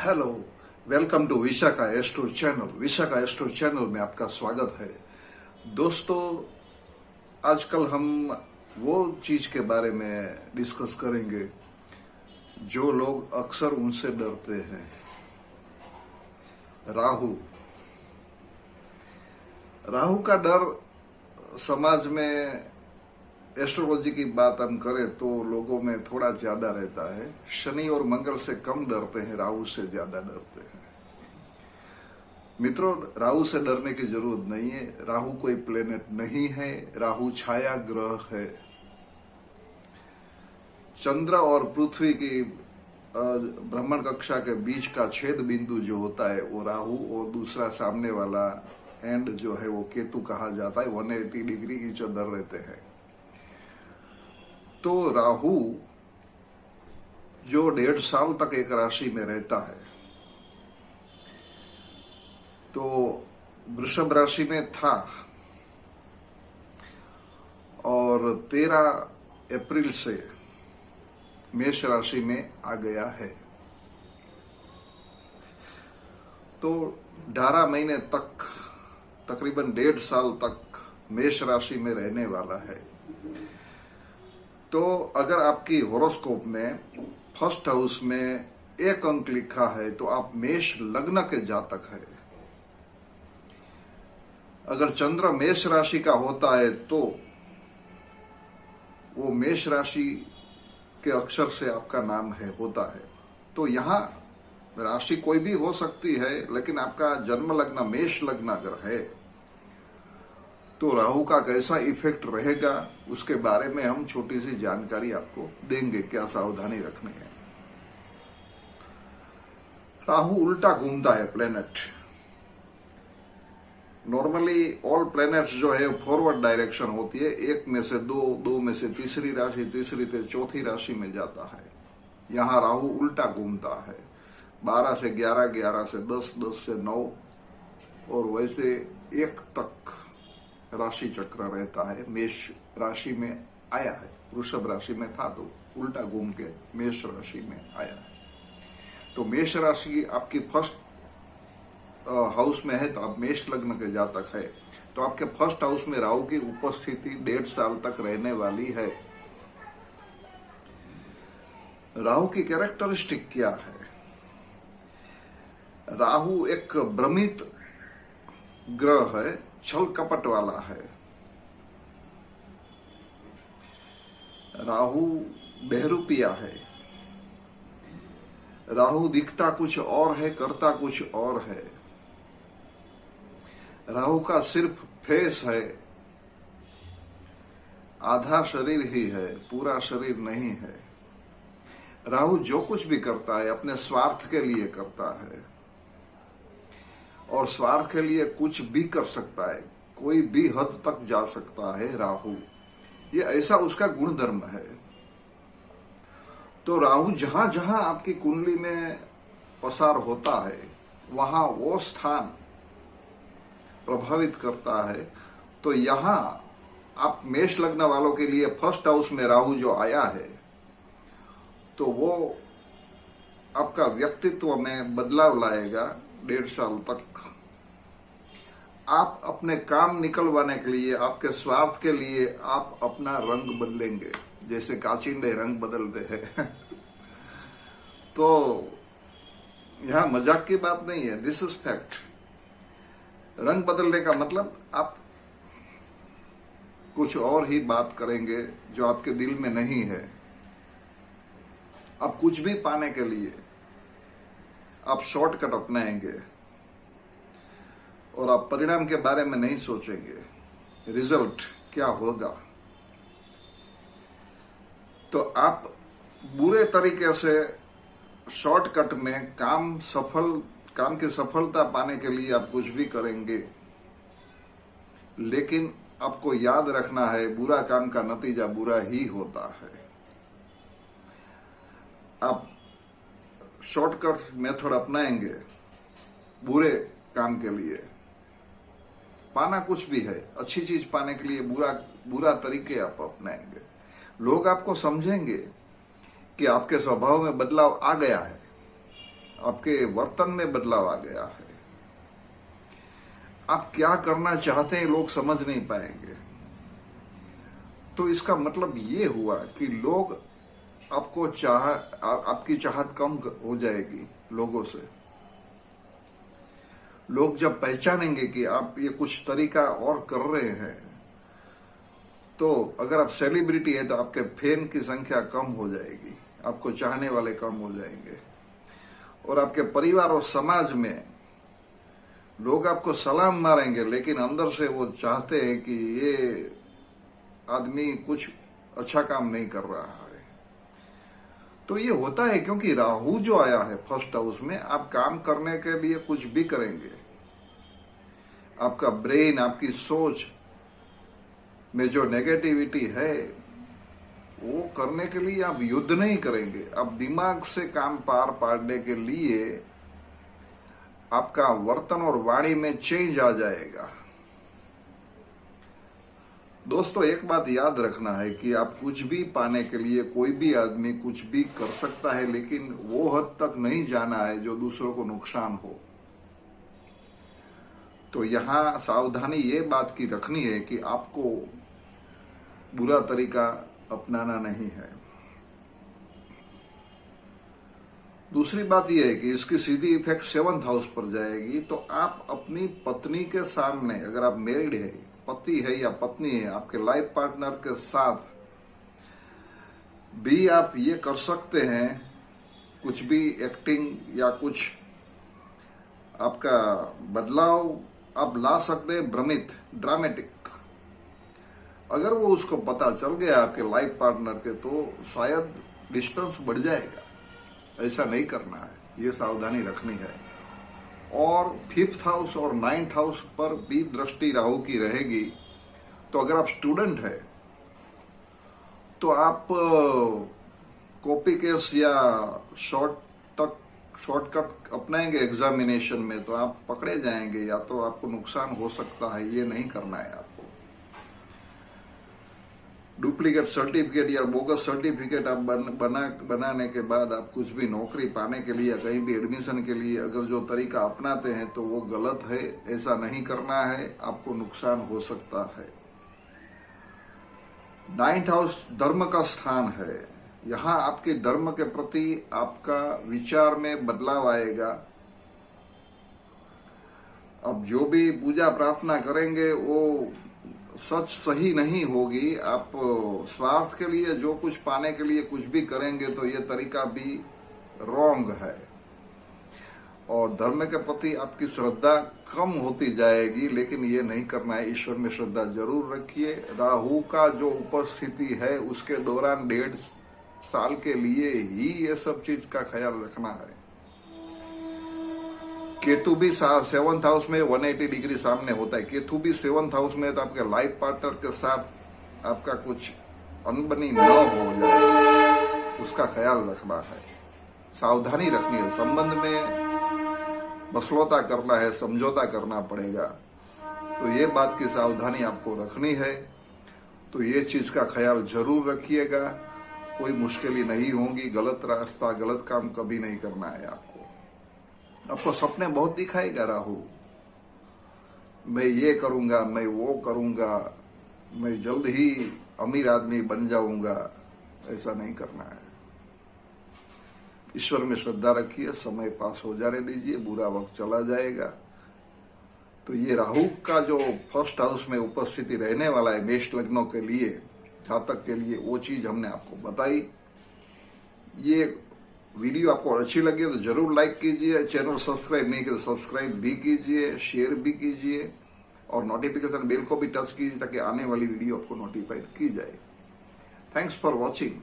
Hello, welcome to Vishakha astro channel. Vishakha astro channel में आपका स्वागत है। दोस्तों, आजकल हम वो चीज के बारे में डिस्कस करेंगे जो लोग अक्सर उनसे डरते हैं। राहु। राहु का डर समाज में, एस्ट्रोलॉजी की बात हम करें तो लोगों में थोड़ा ज्यादा रहता है। शनि और मंगल से कम डरते हैं, राहु से ज्यादा डरते हैं। मित्रों, राहु से डरने की जरूरत नहीं है। राहु कोई प्लेनेट नहीं है, राहु छाया ग्रह है। चंद्र और पृथ्वी की भ्रमण कक्षा के बीच का छेद बिंदु जो होता है वो राहु, और दूसरा सामने वाला एंड जो है वो केतु कहा जाता है। 180 डिग्री ईच अदर रहते हैं। तो राहु जो 1.5 साल तक एक राशि में रहता है, तो वृषभ राशि में था और 13 अप्रैल से मेष राशि में आ गया है। तो 18 महीने तक, तकरीबन 1.5 साल तक मेष राशि में रहने वाला है। तो अगर आपकी होरोस्कोप में फर्स्ट हाउस में 1 अंक लिखा है तो आप मेष लग्न के जातक है। अगर चंद्र मेष राशि का होता है तो वो मेष राशि के अक्षर से आपका नाम है, होता है। तो यहां राशि कोई भी हो सकती है, लेकिन आपका जन्म लग्न मेष लग्न अगर है तो राहु का कैसा इफेक्ट रहेगा उसके बारे में हम छोटी सी जानकारी आपको देंगे, क्या सावधानी रखनी है। राहु उल्टा घूमता है प्लेनेट। नॉर्मली ऑल प्लेनेट्स जो है फॉरवर्ड डायरेक्शन होती है, 1 में से 2, 2 में से तीसरी राशि, तीसरी से चौथी राशि में जाता है। यहां राहु उल्टा घूमता है, 12 से 11, 11 से 10, 10 से 9 और वैसे 1 तक राशि चक्र रहता है। मेष राशि में आया है, वृषभ राशि में था तो उल्टा घूम के मेष राशि में आया है। तो मेष राशि आपकी फर्स्ट हाउस में है तो आप मेष लग्न के जातक है। तो आपके फर्स्ट हाउस में राहु की उपस्थिति 1.5 साल तक रहने वाली है। राहु की कैरेक्टरिस्टिक क्या है? राहु एक भ्रमित ग्रह है, छल कपट वाला है। राहु बहरूपिया है। राहु दिखता कुछ और है, करता कुछ और है। राहु का सिर्फ फेस है, आधा शरीर ही है, पूरा शरीर नहीं है। राहु जो कुछ भी करता है अपने स्वार्थ के लिए करता है, और स्वार्थ के लिए कुछ भी कर सकता है, कोई भी हद तक जा सकता है राहु। ये ऐसा उसका गुण धर्म है। तो राहु जहां जहां आपकी कुंडली में पसार होता है वहां वो स्थान प्रभावित करता है। तो यहां आप मेष लग्न वालों के लिए फर्स्ट हाउस में राहु जो आया है तो वो आपका व्यक्तित्व में बदलाव लाएगा 1.5 साल तक। आप अपने काम निकलवाने के लिए, आपके स्वार्थ के लिए आप अपना रंग बदलेंगे, जैसे काचिंडे रंग बदलते हैं। तो यहां मजाक की बात नहीं है, दिस इज फैक्ट। रंग बदलने का मतलब आप कुछ और ही बात करेंगे जो आपके दिल में नहीं है। आप कुछ भी पाने के लिए आप शॉर्टकट अपनाएंगे और आप परिणाम के बारे में नहीं सोचेंगे, रिजल्ट क्या होगा। तो आप बुरे तरीके से शॉर्टकट में काम की सफलता पाने के लिए आप कुछ भी करेंगे, लेकिन आपको याद रखना है बुरा काम का नतीजा बुरा ही होता है। आप शॉर्टकट मेथड अपनाएंगे बुरे काम के लिए, पाना कुछ भी है, अच्छी चीज पाने के लिए बुरा तरीके आप अपनाएंगे। लोग आपको समझेंगे कि आपके स्वभाव में बदलाव आ गया है, आपके वर्तन में बदलाव आ गया है। आप क्या करना चाहते हैं लोग समझ नहीं पाएंगे। तो इसका मतलब ये हुआ कि लोग आपको आपकी चाहत कम हो जाएगी लोगों से। लोग जब पहचानेंगे कि आप ये कुछ तरीका और कर रहे हैं, तो अगर आप सेलिब्रिटी है तो आपके फैन की संख्या कम हो जाएगी, आपको चाहने वाले कम हो जाएंगे, और आपके परिवार और समाज में लोग आपको सलाम मारेंगे, लेकिन अंदर से वो चाहते हैं कि ये आदमी कुछ अच्छा काम नहीं कर रहा है। तो ये होता है क्योंकि राहु जो आया है फर्स्ट हाउस में, आप काम करने के लिए कुछ भी करेंगे। आपका ब्रेन, आपकी सोच में जो नेगेटिविटी है वो करने के लिए आप युद्ध नहीं करेंगे। आप दिमाग से काम पार पाड़ने के लिए आपका वर्तन और वाणी में चेंज आ जाएगा। दोस्तों, एक बात याद रखना है कि आप कुछ भी पाने के लिए कोई भी आदमी कुछ भी कर सकता है, लेकिन वो हद तक नहीं जाना है जो दूसरों को नुकसान हो। तो यहां सावधानी ये बात की रखनी है कि आपको बुरा तरीका अपनाना नहीं है। दूसरी बात यह है कि इसकी सीधी इफेक्ट 7th हाउस पर जाएगी। तो आप अपनी पत्नी के सामने, अगर आप मैरिड है, पति है या पत्नी है, आपके लाइफ पार्टनर के साथ भी आप ये कर सकते हैं, कुछ भी एक्टिंग या कुछ आपका बदलाव आप ला सकते हैं, ड्रामेटिक। अगर वो उसको पता चल गया आपके लाइफ पार्टनर के, तो शायद डिस्टेंस बढ़ जाएगा। ऐसा नहीं करना है, ये सावधानी रखनी है। और 5th हाउस और 9th हाउस पर भी दृष्टि राहु की रहेगी। तो अगर आप स्टूडेंट है तो आप कॉपी केस या शॉर्टकट अपनाएंगे एग्जामिनेशन में, तो आप पकड़े जाएंगे या तो आपको नुकसान हो सकता है। ये नहीं करना है आपको। डुप्लीकेट सर्टिफिकेट या बोगस सर्टिफिकेट आप बनाने के बाद आप कुछ भी नौकरी पाने के लिए, कहीं भी एडमिशन के लिए अगर जो तरीका अपनाते हैं तो वो गलत है। ऐसा नहीं करना है, आपको नुकसान हो सकता है। 9th हाउस धर्म का स्थान है। यहाँ आपके धर्म के प्रति आपका विचार में बदलाव आएगा। अब जो भी पूजा प्रार्थना करेंगे वो सच सही नहीं होगी। आप स्वार्थ के लिए जो कुछ पाने के लिए कुछ भी करेंगे तो ये तरीका भी रॉन्ग है, और धर्म के प्रति आपकी श्रद्धा कम होती जाएगी। लेकिन ये नहीं करना है, ईश्वर में श्रद्धा जरूर रखिए। राहु का जो उपस्थिति है उसके दौरान 1.5 साल के लिए ही ये सब चीज का ख्याल रखना है। केतु भी 7th हाउस में 180 डिग्री सामने होता है। केतु भी 7th हाउस में, तो आपके लाइफ पार्टनर के साथ आपका कुछ अनबनी न हो जाए, उसका ख्याल रखना है। सावधानी रखनी है। संबंध में मसलौता करना है, समझौता करना पड़ेगा। तो ये बात की सावधानी आपको रखनी है। तो ये चीज का ख्याल जरूर रखिएगा। कोई मुश्किलें नहीं होंगी। गलत रास्ता, गलत काम कभी नहीं करना है आपको। आपको सपने बहुत दिखाएगा राहु। मैं ये करूंगा, मैं वो करूंगा, मैं जल्द ही अमीर आदमी बन जाऊंगा। ऐसा नहीं करना है। ईश्वर में श्रद्धा रखिए, समय पास हो जाने दीजिए, बुरा वक्त चला जाएगा। तो ये राहु का जो 1st हाउस में उपस्थिति रहने वाला है मेष लग्नों के लिए, जातक के लिए, वो चीज हमने आपको बताई। ये वीडियो आपको अच्छी लगी तो जरूर लाइक कीजिए। चैनल सब्सक्राइब नहीं किया तो सब्सक्राइब भी कीजिए, शेयर भी कीजिए, और नोटिफिकेशन बेल को भी टच कीजिए ताकि आने वाली वीडियो आपको नोटिफाइड की जाए। Thanks for watching.